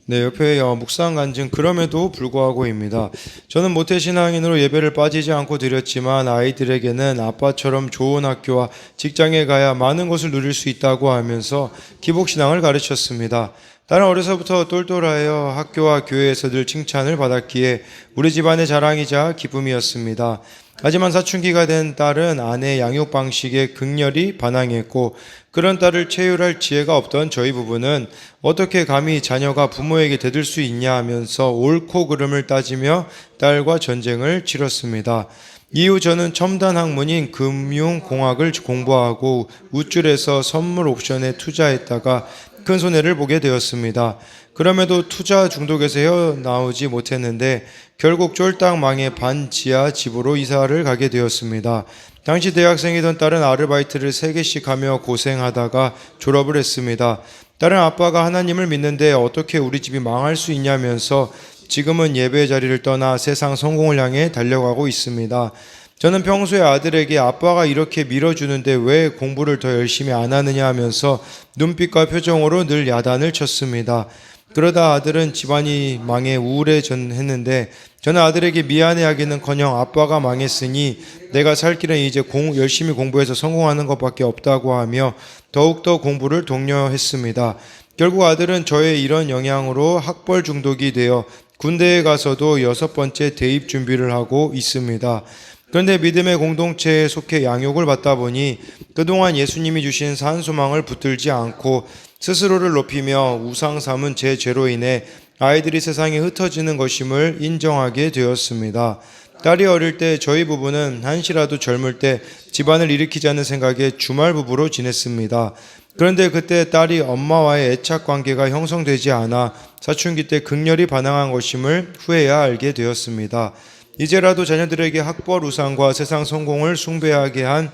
네, 옆에 묵상 간증 그럼에도 불구하고입니다. 저는 모태신앙인으로 예배를 빠지지 않고 드렸지만 아이들에게는 아빠처럼 좋은 학교와 직장에 가야 많은 것을 누릴 수 있다고 하면서 기복신앙을 가르쳤습니다. 딸은 어려서부터 똘똘하여 학교와 교회에서 늘 칭찬을 받았기에 우리 집안의 자랑이자 기쁨이었습니다. 하지만 사춘기가 된 딸은 아내의 양육 방식에 극렬히 반항했고 그런 딸을 체휼할 지혜가 없던 저희 부부는 어떻게 감히 자녀가 부모에게 대들 수 있냐 하면서 옳고 그름을 따지며 딸과 전쟁을 치렀습니다. 이후 저는 첨단 학문인 금융공학을 공부하고 우쭐해서 선물 옵션에 투자했다가 큰 손해를 보게 되었습니다. 그럼에도 투자 중독에서 헤어나오지 못했는데 결국 쫄딱 망해 반지하 집으로 이사를 가게 되었습니다. 당시 대학생이던 딸은 아르바이트를 3개씩 하며 고생하다가 졸업을 했습니다. 딸은 아빠가 하나님을 믿는데 어떻게 우리 집이 망할 수 있냐면서 지금은 예배 자리를 떠나 세상 성공을 향해 달려가고 있습니다. 저는 평소에 아들에게 아빠가 이렇게 밀어주는데 왜 공부를 더 열심히 안 하느냐 하면서 눈빛과 표정으로 늘 야단을 쳤습니다. 그러다 아들은 집안이 망해 우울해졌는데 저는 아들에게 미안해하기는커녕 아빠가 망했으니 내가 살 길은 이제 열심히 공부해서 성공하는 것밖에 없다고 하며 더욱더 공부를 독려했습니다. 결국 아들은 저의 이런 영향으로 학벌 중독이 되어 군대에 가서도 6번째 대입 준비를 하고 있습니다. 그런데 믿음의 공동체에 속해 양육을 받다 보니 그동안 예수님이 주신 산소망을 붙들지 않고 스스로를 높이며 우상 삼은 제 죄로 인해 아이들이 세상에 흩어지는 것임을 인정하게 되었습니다. 딸이 어릴 때 저희 부부는 한시라도 젊을 때 집안을 일으키자는 생각에 주말 부부로 지냈습니다. 그런데 그때 딸이 엄마와의 애착 관계가 형성되지 않아 사춘기 때 극렬히 반항한 것임을 후에야 알게 되었습니다. 이제라도 자녀들에게 학벌 우상과 세상 성공을 숭배하게 한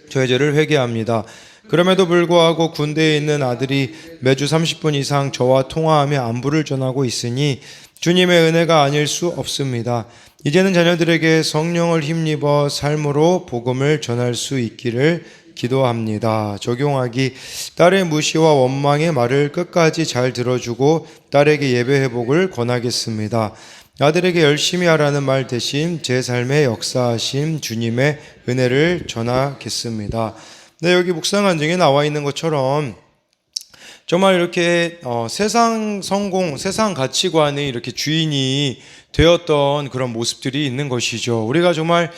저의 죄를 회개합니다. 그럼에도 불구하고 군대에 있는 아들이 매주 30분 이상 저와 통화하며 안부를 전하고 있으니 주님의 은혜가 아닐 수 없습니다. 이제는 자녀들에게 성령을 힘입어 삶으로 복음을 전할 수 있기를 기도합니다. 적용하기: 딸의 무시와 원망의 말을 끝까지 잘 들어주고 딸에게 예배 회복을 권하겠습니다. 아들에게 열심히 하라는 말 대신 제 삶에 역사하신 주님의 은혜를 전하겠습니다. 네, 여기 묵상 간증에 나와 있는 것처럼 정말 이렇게 세상 성공, 세상 가치관의 이렇게 주인이 되었던 그런 모습들이 있는 것이죠. 우리가 정말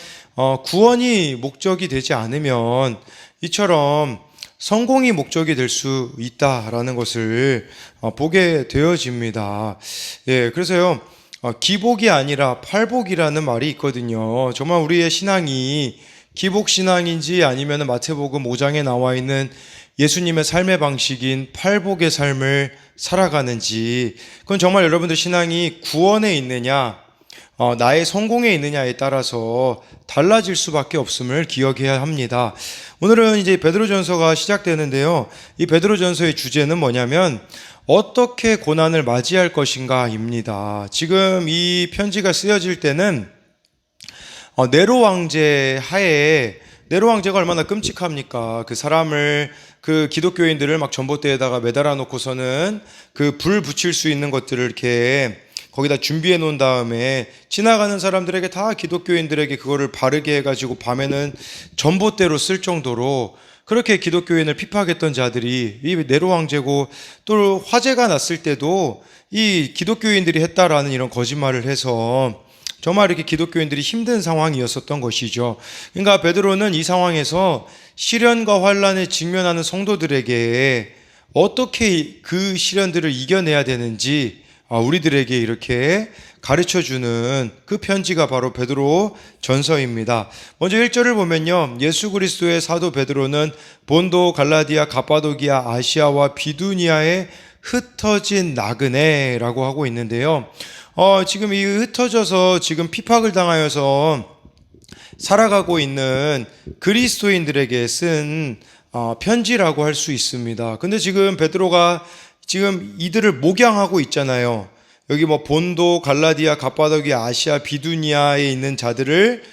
구원이 목적이 되지 않으면 이처럼 성공이 목적이 될 수 있다라는 것을 보게 되어집니다. 예, 그래서요. 기복이 아니라 팔복이라는 말이 있거든요. 정말 우리의 신앙이 기복신앙인지 아니면 마태복음 5장에 나와 있는 예수님의 삶의 방식인 팔복의 삶을 살아가는지, 그건 정말 여러분들 신앙이 구원에 있느냐 나의 성공에 있느냐에 따라서 달라질 수밖에 없음을 기억해야 합니다. 오늘은 이제 베드로전서가 시작되는데요. 이 베드로전서의 주제는 뭐냐면 어떻게 고난을 맞이할 것인가입니다. 지금 이 편지가 쓰여질 때는 네로 왕제 하에, 네로 왕제가 얼마나 끔찍합니까? 그 사람을, 그 기독교인들을 막 전봇대에다가 매달아 놓고서는 그 불 붙일 수 있는 것들을 이렇게 거기다 준비해 놓은 다음에 지나가는 사람들에게 다 기독교인들에게 그거를 바르게 해가지고 밤에는 전봇대로 쓸 정도로 그렇게 기독교인을 핍박했던 자들이 이 네로 왕제고, 또 화재가 났을 때도 이 기독교인들이 했다라는 이런 거짓말을 해서 정말 이렇게 기독교인들이 힘든 상황이었었던 것이죠. 그러니까 베드로는 이 상황에서 시련과 환난에 직면하는 성도들에게 어떻게 그 시련들을 이겨내야 되는지 우리들에게 이렇게 가르쳐주는 그 편지가 바로 베드로 전서입니다. 먼저 1절을 보면요, 예수 그리스도의 사도 베드로는 본도, 갈라디아, 갑바도기아, 아시아와 비두니아에 흩어진 나그네라고 하고 있는데요. 지금 이 흩어져서 지금 핍박을 당하여서 살아가고 있는 그리스도인들에게 쓴 편지라고 할 수 있습니다. 근데 지금 베드로가 지금 이들을 목양하고 있잖아요. 여기 뭐 본도, 갈라디아, 갑바도기아, 아시아, 비두니아에 있는 자들을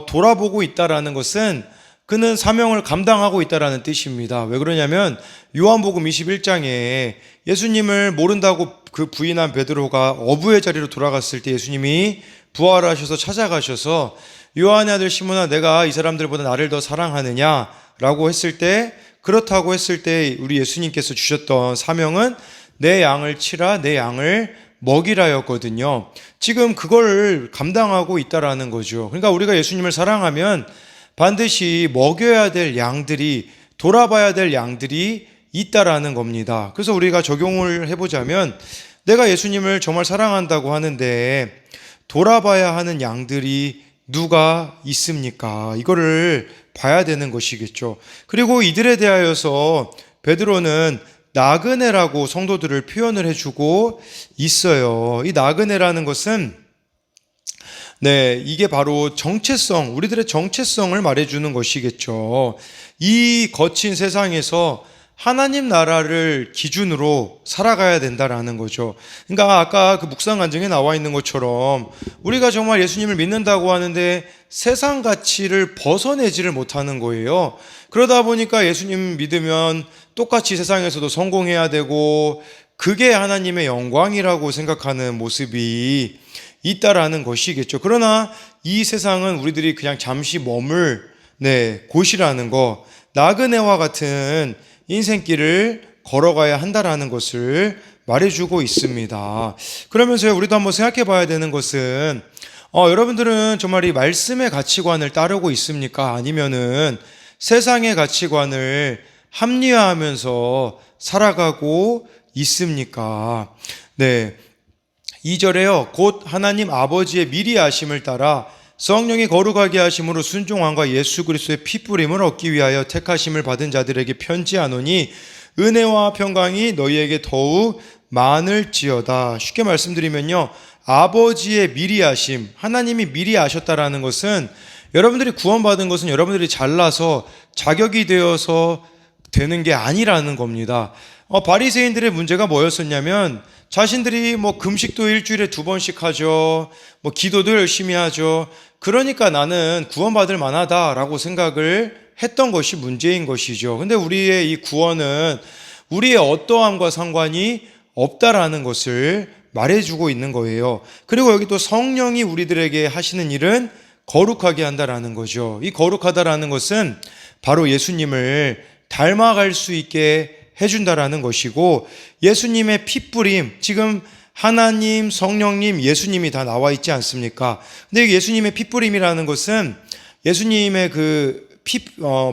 돌아보고 있다라는 것은 그는 사명을 감당하고 있다라는 뜻입니다. 왜 그러냐면 요한복음 21장에 예수님을 모른다고 그 부인한 베드로가 어부의 자리로 돌아갔을 때 예수님이 부활하셔서 찾아가셔서 요한의 아들 시몬아, 내가 이 사람들보다 나를 더 사랑하느냐라고 했을 때, 그렇다고 했을 때 우리 예수님께서 주셨던 사명은 내 양을 치라, 내 양을 먹이라였거든요. 지금 그걸 감당하고 있다라는 거죠. 그러니까 우리가 예수님을 사랑하면 반드시 먹여야 될 양들이, 돌아봐야 될 양들이 있다라는 겁니다. 그래서 우리가 적용을 해보자면, 내가 예수님을 정말 사랑한다고 하는데 돌아봐야 하는 양들이 누가 있습니까? 이거를 봐야 되는 것이겠죠. 그리고 이들에 대하여서 베드로는 나그네라고 성도들을 표현을 해주고 있어요. 이 나그네라는 것은 이게 바로 정체성, 우리들의 정체성을 말해주는 것이겠죠. 이 거친 세상에서 하나님 나라를 기준으로 살아가야 된다라는 거죠. 그러니까 아까 그 묵상 간증에 나와 있는 것처럼 우리가 정말 예수님을 믿는다고 하는데 세상 가치를 벗어내지를 못하는 거예요. 그러다 보니까 예수님 믿으면 똑같이 세상에서도 성공해야 되고 그게 하나님의 영광이라고 생각하는 모습이 있다라는 것이겠죠. 그러나 이 세상은 우리들이 그냥 잠시 머물 곳이라는 거, 나그네와 같은 인생길을 걸어가야 한다라는 것을 말해주고 있습니다. 그러면서요, 우리도 한번 생각해 봐야 되는 것은 여러분들은 정말 이 말씀의 가치관을 따르고 있습니까? 아니면은 세상의 가치관을 합리화하면서 살아가고 있습니까? 2절에요. 곧 하나님 아버지의 미리 아심을 따라 성령이 거룩하게 하심으로 순종함과 예수 그리스도의 피뿌림을 얻기 위하여 택하심을 받은 자들에게 편지하노니 은혜와 평강이 너희에게 더욱 많을지어다. 쉽게 말씀드리면요, 아버지의 미리 아심, 하나님이 미리 아셨다라는 것은 여러분들이 구원받은 것은 여러분들이 잘나서 자격이 되어서 되는 게 아니라는 겁니다. 바리새인들의 문제가 뭐였었냐면 자신들이 금식도 일주일에 2번씩 하죠. 기도도 열심히 하죠. 그러니까 나는 구원받을 만하다라고 생각을 했던 것이 문제인 것이죠. 근데 우리의 이 구원은 우리의 어떠함과 상관이 없다라는 것을 말해주고 있는 거예요. 그리고 여기 또 성령이 우리들에게 하시는 일은 거룩하게 한다라는 거죠. 이 거룩하다라는 것은 바로 예수님을 닮아갈 수 있게 해준다라는 것이고, 예수님의 피뿌림, 지금 하나님, 성령님, 예수님이 다 나와 있지 않습니까? 근데 예수님의 피뿌림이라는 것은 예수님의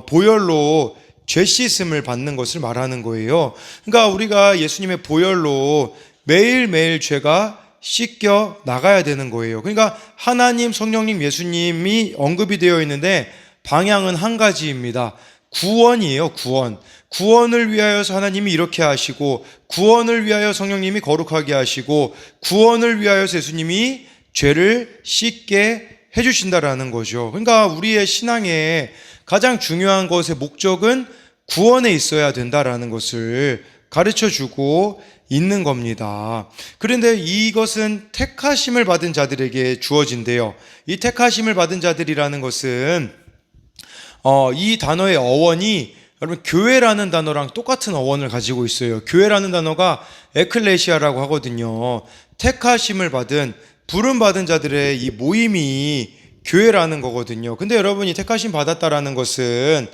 보혈로 죄 씻음을 받는 것을 말하는 거예요. 그러니까 우리가 예수님의 보혈로 매일매일 죄가 씻겨 나가야 되는 거예요. 그러니까 하나님, 성령님, 예수님이 언급이 되어 있는데 방향은 한 가지입니다. 구원이에요, 구원. 구원을 위하여서 하나님이 이렇게 하시고, 구원을 위하여 성령님이 거룩하게 하시고, 구원을 위하여서 예수님이 죄를 씻게 해주신다라는 거죠. 그러니까 우리의 신앙의 가장 중요한 것의 목적은 구원에 있어야 된다라는 것을 가르쳐주고 있는 겁니다. 그런데 이것은 택하심을 받은 자들에게 주어진대요. 이 택하심을 받은 자들이라는 것은 이 단어의 어원이 여러분 교회라는 단어랑 똑같은 어원을 가지고 있어요. 교회라는 단어가 에클레시아라고 하거든요. 택하심을 받은, 부름받은 자들의 이 모임이 교회라는 거거든요. 근데 여러분이 택하심 받았다라는 것은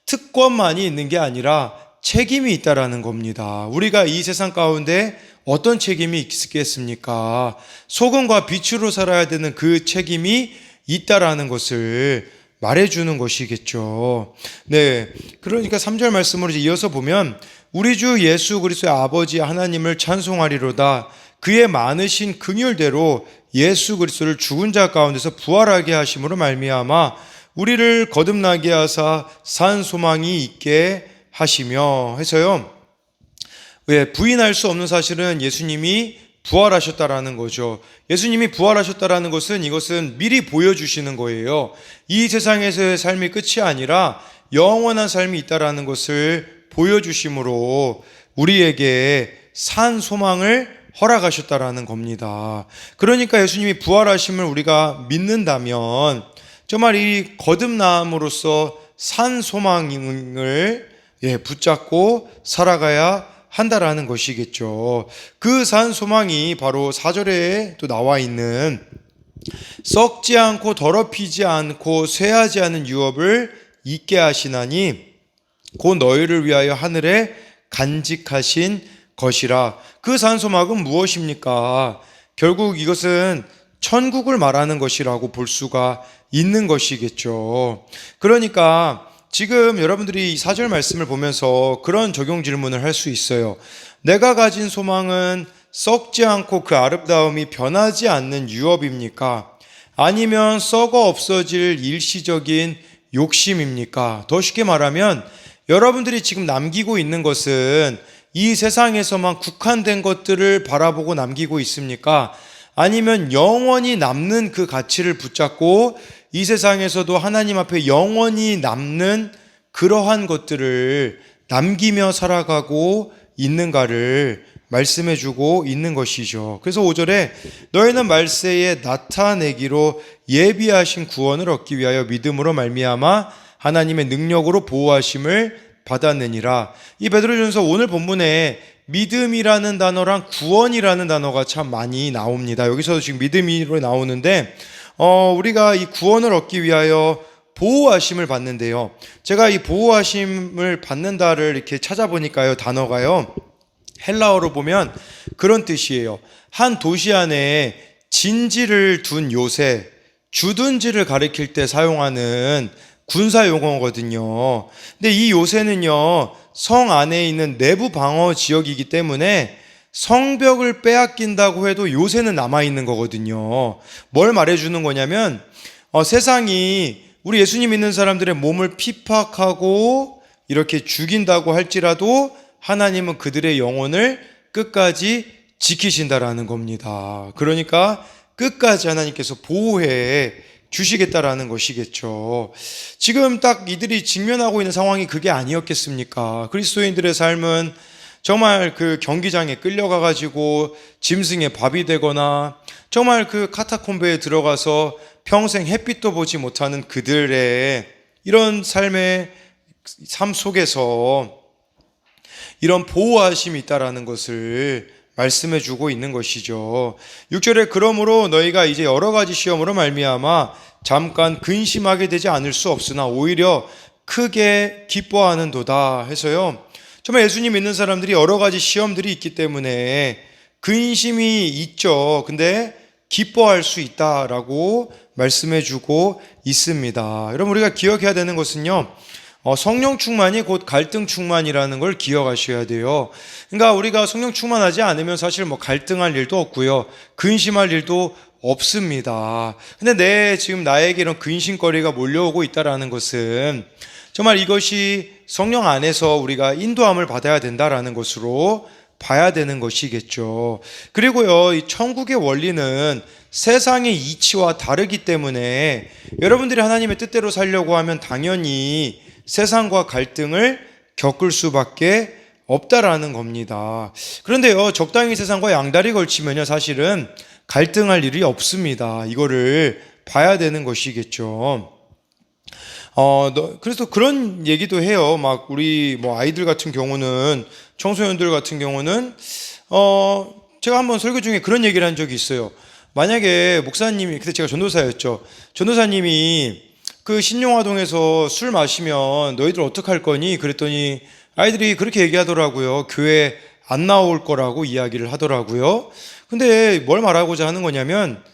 특권만이 있는 게 아니라 책임이 있다라는 겁니다. 우리가 이 세상 가운데 어떤 책임이 있겠습니까? 소금과 빛으로 살아야 되는 그 책임이 있다라는 것을 말해주는 것이겠죠. 그러니까 3절 말씀으로 이어서 보면 우리 주 예수 그리스도의 아버지 하나님을 찬송하리로다. 그의 많으신 긍휼대로 예수 그리스도를 죽은 자 가운데서 부활하게 하심으로 말미암아 우리를 거듭나게 하사 산 소망이 있게 하시며 해서요. 부인할 수 없는 사실은 예수님이 부활하셨다라는 거죠. 예수님이 부활하셨다라는 것은 이것은 미리 보여주시는 거예요. 이 세상에서의 삶이 끝이 아니라 영원한 삶이 있다라는 것을 보여주심으로 우리에게 산 소망을 허락하셨다라는 겁니다. 그러니까 예수님이 부활하심을 우리가 믿는다면 정말 이 거듭남으로써 산 소망을 붙잡고 살아가야 한다라는 것이겠죠. 그 산 소망이 바로 4절에 또 나와 있는 썩지 않고 더럽히지 않고 쇠하지 않은 유업을 있게 하시나니 곧 너희를 위하여 하늘에 간직하신 것이라. 그 산소막은 무엇입니까? 결국 이것은 천국을 말하는 것이라고 볼 수가 있는 것이겠죠. 그러니까 지금 여러분들이 이 4절 말씀을 보면서 그런 적용 질문을 할 수 있어요. 내가 가진 소망은 썩지 않고 그 아름다움이 변하지 않는 유업입니까? 아니면 썩어 없어질 일시적인 욕심입니까? 더 쉽게 말하면 여러분들이 지금 남기고 있는 것은 이 세상에서만 국한된 것들을 바라보고 남기고 있습니까? 아니면 영원히 남는 그 가치를 붙잡고 이 세상에서도 하나님 앞에 영원히 남는 그러한 것들을 남기며 살아가고 있는가를 말씀해주고 있는 것이죠. 그래서 5절에 너희는 말세에 나타내기로 예비하신 구원을 얻기 위하여 믿음으로 말미암아 하나님의 능력으로 보호하심을 받았느니라. 이 베드로전서 오늘 본문에 믿음이라는 단어랑 구원이라는 단어가 참 많이 나옵니다. 여기서 지금 믿음이로 나오는데 우리가 이 구원을 얻기 위하여 보호하심을 받는데요. 제가 이 보호하심을 받는다를 이렇게 찾아보니까요, 단어가요, 헬라어로 보면 그런 뜻이에요. 한 도시 안에 진지를 둔 요새, 주둔지를 가리킬 때 사용하는 군사 용어거든요. 근데 이 요새는요, 성 안에 있는 내부 방어 지역이기 때문에 성벽을 빼앗긴다고 해도 요새는 남아있는 거거든요. 뭘 말해주는 거냐면 세상이 우리 예수님 믿는 사람들의 몸을 핍박하고 이렇게 죽인다고 할지라도 하나님은 그들의 영혼을 끝까지 지키신다라는 겁니다. 그러니까 끝까지 하나님께서 보호해 주시겠다라는 것이겠죠. 지금 딱 이들이 직면하고 있는 상황이 그게 아니었겠습니까? 그리스도인들의 삶은 정말 그 경기장에 끌려가가지고 짐승의 밥이 되거나 정말 그 카타콤베에 들어가서 평생 햇빛도 보지 못하는 그들의 이런 삶의 삶 속에서 이런 보호하심이 있다라는 것을 말씀해 주고 있는 것이죠. 6절에 그러므로 너희가 이제 여러 가지 시험으로 말미암아 잠깐 근심하게 되지 않을 수 없으나 오히려 크게 기뻐하는도다 해서요. 정말 예수님 믿는 사람들이 여러 가지 시험들이 있기 때문에 근심이 있죠. 근데 기뻐할 수 있다라고 말씀해 주고 있습니다. 여러분, 우리가 기억해야 되는 것은요, 성령 충만이 곧 갈등 충만이라는 걸 기억하셔야 돼요. 그러니까 우리가 성령 충만하지 않으면 사실 뭐 갈등할 일도 없고요, 근심할 일도 없습니다. 근데 지금 나에게 이런 근심거리가 몰려오고 있다라는 것은 정말 이것이 성령 안에서 우리가 인도함을 받아야 된다라는 것으로 봐야 되는 것이겠죠. 그리고요, 이 천국의 원리는 세상의 이치와 다르기 때문에 여러분들이 하나님의 뜻대로 살려고 하면 당연히 세상과 갈등을 겪을 수밖에 없다라는 겁니다. 그런데요, 적당히 세상과 양다리 걸치면요, 사실은 갈등할 일이 없습니다. 이거를 봐야 되는 것이겠죠. 그래서 그런 얘기도 해요. 막 우리 뭐 아이들 같은 경우는, 청소년들 같은 경우는 제가 한번 설교 중에 그런 얘기를 한 적이 있어요. 만약에 목사님이, 그때 제가 전도사였죠. 전도사님이 그 신용화동에서 술 마시면 너희들 어떡할 거니? 그랬더니 아이들이 그렇게 얘기하더라고요. 교회 안 나올 거라고 이야기를 하더라고요. 근데 뭘 말하고자 하는 거냐면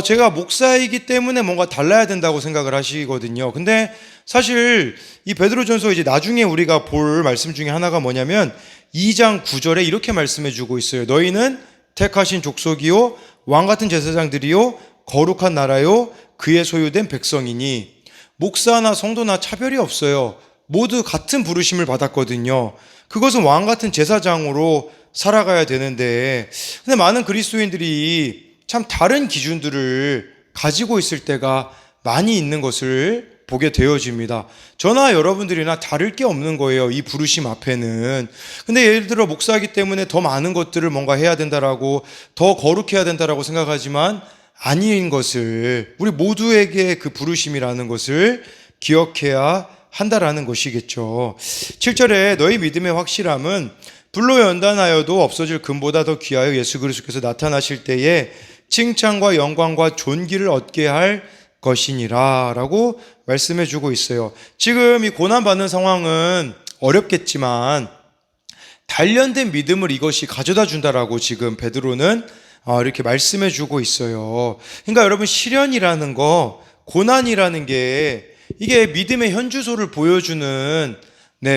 제가 목사이기 때문에 뭔가 달라야 된다고 생각을 하시거든요. 근데 사실 이 베드로전서 이제 나중에 우리가 볼 말씀 중에 하나가 뭐냐면 2장 9절에 이렇게 말씀해 주고 있어요. 너희는 택하신 족속이요 왕같은 제사장들이요 거룩한 나라요 그의 소유된 백성이니. 목사나 성도나 차별이 없어요. 모두 같은 부르심을 받았거든요. 그것은 왕같은 제사장으로 살아가야 되는데, 근데 많은 그리스도인들이 참 다른 기준들을 가지고 있을 때가 많이 있는 것을 보게 되어집니다. 저나 여러분들이나 다를 게 없는 거예요, 이 부르심 앞에는. 근데 예를 들어 목사이기 때문에 더 많은 것들을 뭔가 해야 된다라고, 더 거룩해야 된다라고 생각하지만 아닌 것을, 우리 모두에게 그 부르심이라는 것을 기억해야 한다라는 것이겠죠. 7절에 너희 믿음의 확실함은 불로 연단하여도 없어질 금보다 더 귀하여 예수 그리스도께서 나타나실 때에 칭찬과 영광과 존귀를 얻게 할 것이니라 라고 말씀해 주고 있어요. 지금 이 고난받는 상황은 어렵겠지만 단련된 믿음을 이것이 가져다 준다라고 지금 베드로는 이렇게 말씀해 주고 있어요. 그러니까 여러분, 시련이라는 거, 고난이라는 게 이게 믿음의 현주소를 보여주는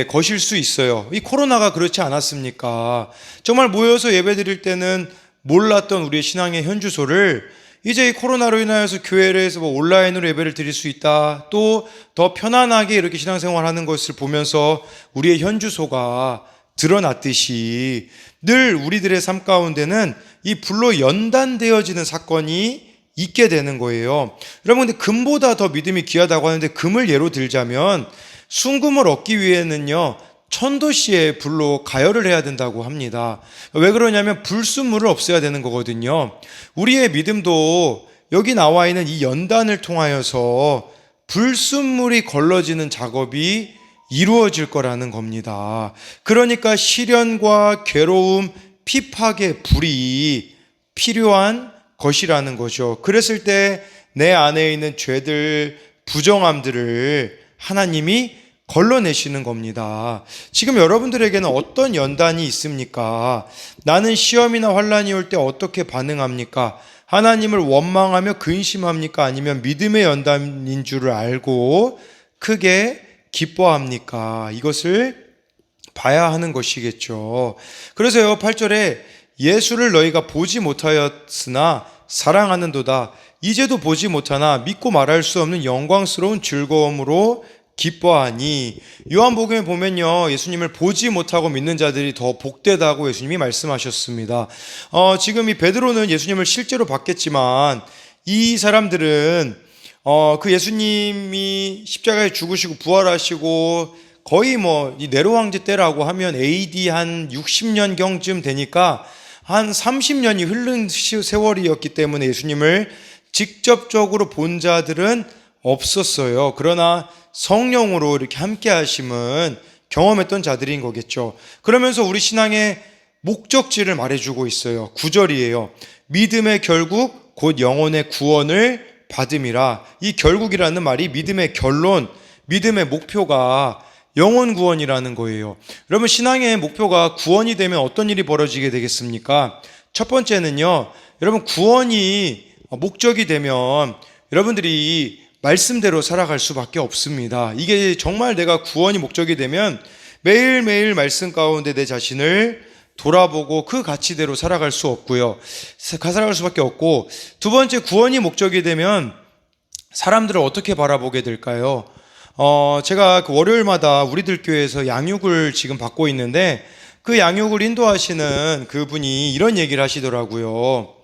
것일 수 있어요. 이 코로나가 그렇지 않았습니까? 정말 모여서 예배 드릴 때는 몰랐던 우리의 신앙의 현주소를 이제 이 코로나로 인하여서 교회에서 온라인으로 예배를 드릴 수 있다. 또 더 편안하게 이렇게 신앙생활 하는 것을 보면서 우리의 현주소가 드러났듯이 늘 우리들의 삶 가운데는 이 불로 연단되어지는 사건이 있게 되는 거예요. 여러분, 근데 금보다 더 믿음이 귀하다고 하는데 금을 예로 들자면 순금을 얻기 위해는요, 1000도씨의 불로 가열을 해야 된다고 합니다. 왜 그러냐면 불순물을 없애야 되는 거거든요. 우리의 믿음도 여기 나와 있는 이 연단을 통하여서 불순물이 걸러지는 작업이 이루어질 거라는 겁니다. 그러니까 시련과 괴로움, 핍박의 불이 필요한 것이라는 거죠. 그랬을 때 내 안에 있는 죄들, 부정함들을 하나님이 걸러내시는 겁니다. 지금 여러분들에게는 어떤 연단이 있습니까? 나는 시험이나 환난이 올 때 어떻게 반응합니까? 하나님을 원망하며 근심합니까? 아니면 믿음의 연단인 줄을 알고 크게 기뻐합니까? 이것을 봐야 하는 것이겠죠. 그래서요, 8절에 예수를 너희가 보지 못하였으나 사랑하는도다. 이제도 보지 못하나 믿고 말할 수 없는 영광스러운 즐거움으로 기뻐하니. 요한복음에 보면요, 예수님을 보지 못하고 믿는 자들이 더 복되다고 예수님이 말씀하셨습니다. 지금 이 베드로는 예수님을 실제로 봤겠지만 이 사람들은 그 예수님이 십자가에 죽으시고 부활하시고 거의 이 네로 황제 때라고 하면 AD 한 60년경쯤 되니까 한 30년이 흐른 세월이었기 때문에 예수님을 직접적으로 본 자들은 없었어요. 그러나 성령으로 이렇게 함께 하심은 경험했던 자들인 거겠죠. 그러면서 우리 신앙의 목적지를 말해주고 있어요. 9절이에요. 믿음의 결국 곧 영혼의 구원을 받음이라. 이 결국이라는 말이 믿음의 결론, 믿음의 목표가 영혼 구원이라는 거예요. 여러분, 신앙의 목표가 구원이 되면 어떤 일이 벌어지게 되겠습니까? 첫 번째는요, 여러분, 구원이 목적이 되면 여러분들이 말씀대로 살아갈 수밖에 없습니다. 이게 정말 내가 구원이 목적이 되면 매일매일 말씀 가운데 내 자신을 돌아보고 그 가치대로 살아갈 수 없고요. 살아갈 수밖에 없고, 두 번째, 구원이 목적이 되면 사람들을 어떻게 바라보게 될까요? 제가 그 월요일마다 우리들 교회에서 양육을 지금 받고 있는데 그 양육을 인도하시는 그분이 이런 얘기를 하시더라고요.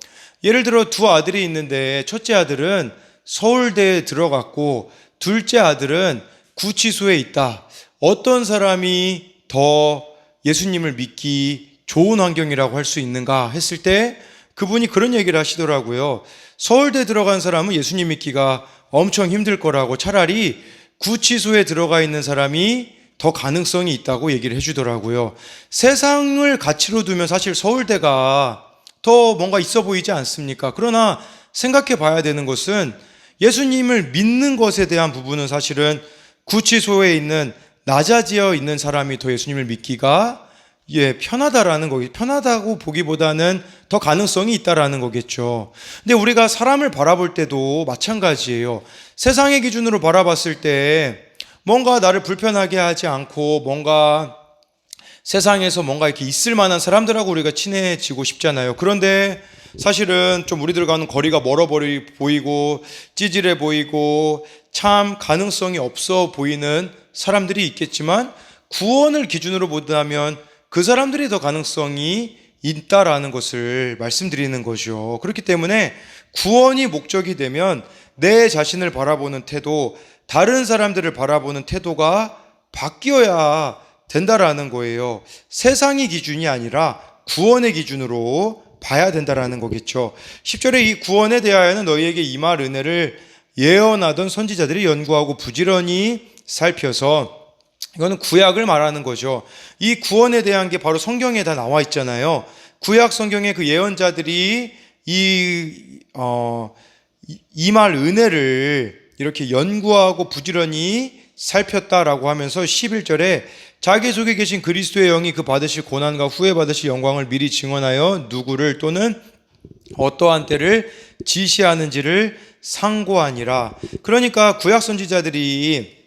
예를 들어 두 아들이 있는데 첫째 아들은 서울대에 들어갔고 둘째 아들은 구치소에 있다. 어떤 사람이 더 예수님을 믿기 좋은 환경이라고 할 수 있는가 했을 때 그분이 그런 얘기를 하시더라고요. 서울대 들어간 사람은 예수님 믿기가 엄청 힘들 거라고, 차라리 구치소에 들어가 있는 사람이 더 가능성이 있다고 얘기를 해주더라고요. 세상을 가치로 두면 사실 서울대가 더 뭔가 있어 보이지 않습니까? 그러나 생각해 봐야 되는 것은 예수님을 믿는 것에 대한 부분은 사실은 구치소에 있는 낮아지어 있는 사람이 더 예수님을 믿기가 편하다라는 거겠죠. 편하다고 보기보다는 더 가능성이 있다라는 거겠죠. 근데 우리가 사람을 바라볼 때도 마찬가지예요. 세상의 기준으로 바라봤을 때 뭔가 나를 불편하게 하지 않고 뭔가 세상에서 뭔가 이렇게 있을 만한 사람들하고 우리가 친해지고 싶잖아요. 그런데 사실은 좀 우리들과는 거리가 멀어 보이고 찌질해 보이고 참 가능성이 없어 보이는 사람들이 있겠지만 구원을 기준으로 본다면 그 사람들이 더 가능성이 있다라는 것을 말씀드리는 거죠. 그렇기 때문에 구원이 목적이 되면 내 자신을 바라보는 태도, 다른 사람들을 바라보는 태도가 바뀌어야 된다라는 거예요. 세상의 기준이 아니라 구원의 기준으로 봐야 된다라는 거겠죠. 10절에 이 구원에 대하여는 너희에게 임할 은혜를 예언하던 선지자들이 연구하고 부지런히 살펴서 이거는 구약을 말하는 거죠. 이 구원에 대한 게 바로 성경에 다 나와 있잖아요. 구약 성경의 그 예언자들이 이 말 은혜를 이렇게 연구하고 부지런히 살폈다라고 하면서 11절에 자기 속에 계신 그리스도의 영이 그 받으실 고난과 후에 받으실 영광을 미리 증언하여 누구를 또는 어떠한 때를 지시하는지를 상고하니라. 그러니까 구약 선지자들이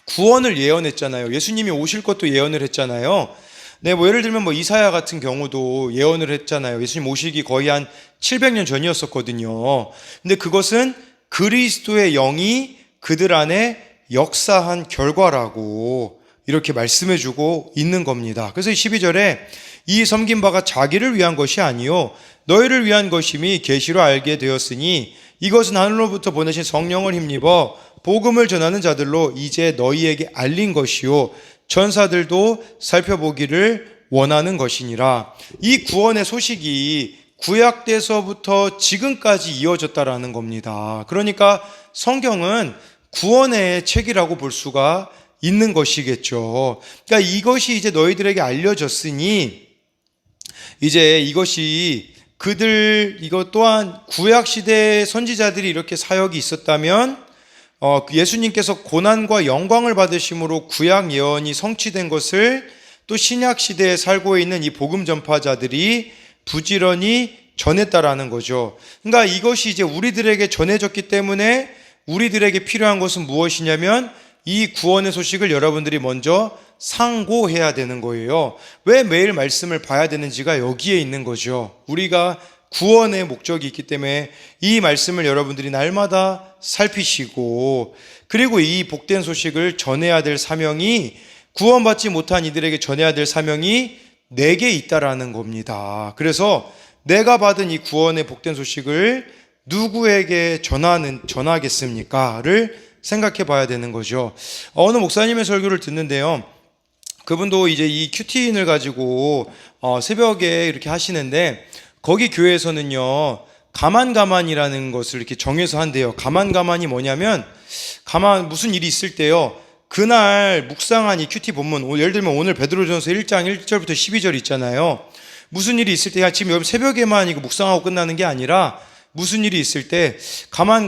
구원을 예언했잖아요. 예수님이 오실 것도 예언을 했잖아요. 네, 뭐 예를 들면 뭐 이사야 같은 경우도 예언을 했잖아요. 예수님 오시기 거의 한 700년 전이었었거든요. 근데 그것은 그리스도의 영이 그들 안에 역사한 결과라고 이렇게 말씀해주고 있는 겁니다. 그래서 12절에 이 섬긴 바가 자기를 위한 것이 아니요 너희를 위한 것임이 계시로 알게 되었으니 이것은 하늘로부터 보내신 성령을 힘입어 복음을 전하는 자들로 이제 너희에게 알린 것이요 전사들도 살펴보기를 원하는 것이니라. 이 구원의 소식이 구약 때서부터 지금까지 이어졌다라는 겁니다. 그러니까 성경은 구원의 책이라고 볼 수가 있는 것이겠죠. 그러니까 이것이 이제 너희들에게 알려졌으니 이제 이것이 이것 또한 구약 시대의 선지자들이 이렇게 사역이 있었다면 예수님께서 고난과 영광을 받으심으로 구약 예언이 성취된 것을 또 신약 시대에 살고 있는 이 복음 전파자들이 부지런히 전했다라는 거죠. 그러니까 이것이 이제 우리들에게 전해졌기 때문에 우리들에게 필요한 것은 무엇이냐면 이 구원의 소식을 여러분들이 먼저 상고해야 되는 거예요. 왜 매일 말씀을 봐야 되는지가 여기에 있는 거죠. 우리가 구원의 목적이 있기 때문에 이 말씀을 여러분들이 날마다 살피시고 그리고 이 복된 소식을 전해야 될 사명이 구원받지 못한 이들에게 전해야 될 사명이 내게 있다라는 겁니다. 그래서 내가 받은 이 구원의 복된 소식을 누구에게 전하겠습니까?를 생각해 봐야 되는 거죠. 어느 목사님의 설교를 듣는데요. 그분도 이제 이 큐티인을 가지고 새벽에 이렇게 하시는데 거기 교회에서는요 가만가만이라는 것을 이렇게 정해서 한대요. 가만가만이 뭐냐면 무슨 일이 있을 때요 그날 묵상한 이 큐티 본문, 예를 들면 오늘 베드로전서 1장 1절부터 12절 있잖아요. 무슨 일이 있을 때 지금 여러분 새벽에만 이거 묵상하고 끝나는 게 아니라 무슨 일이 있을 때 가만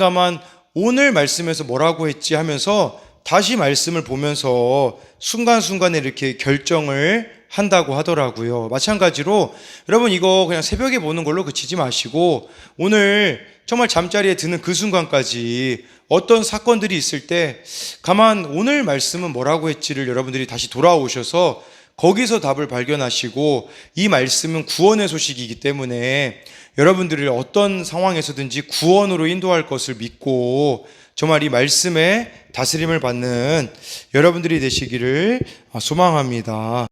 오늘 말씀에서 뭐라고 했지 하면서 다시 말씀을 보면서 순간순간에 이렇게 결정을 한다고 하더라고요. 마찬가지로 여러분 이거 그냥 새벽에 보는 걸로 그치지 마시고 오늘 정말 잠자리에 드는 그 순간까지 어떤 사건들이 있을 때 오늘 말씀은 뭐라고 했지를 여러분들이 다시 돌아오셔서 거기서 답을 발견하시고 이 말씀은 구원의 소식이기 때문에 여러분들을 어떤 상황에서든지 구원으로 인도할 것을 믿고 정말 이 말씀에 다스림을 받는 여러분들이 되시기를 소망합니다.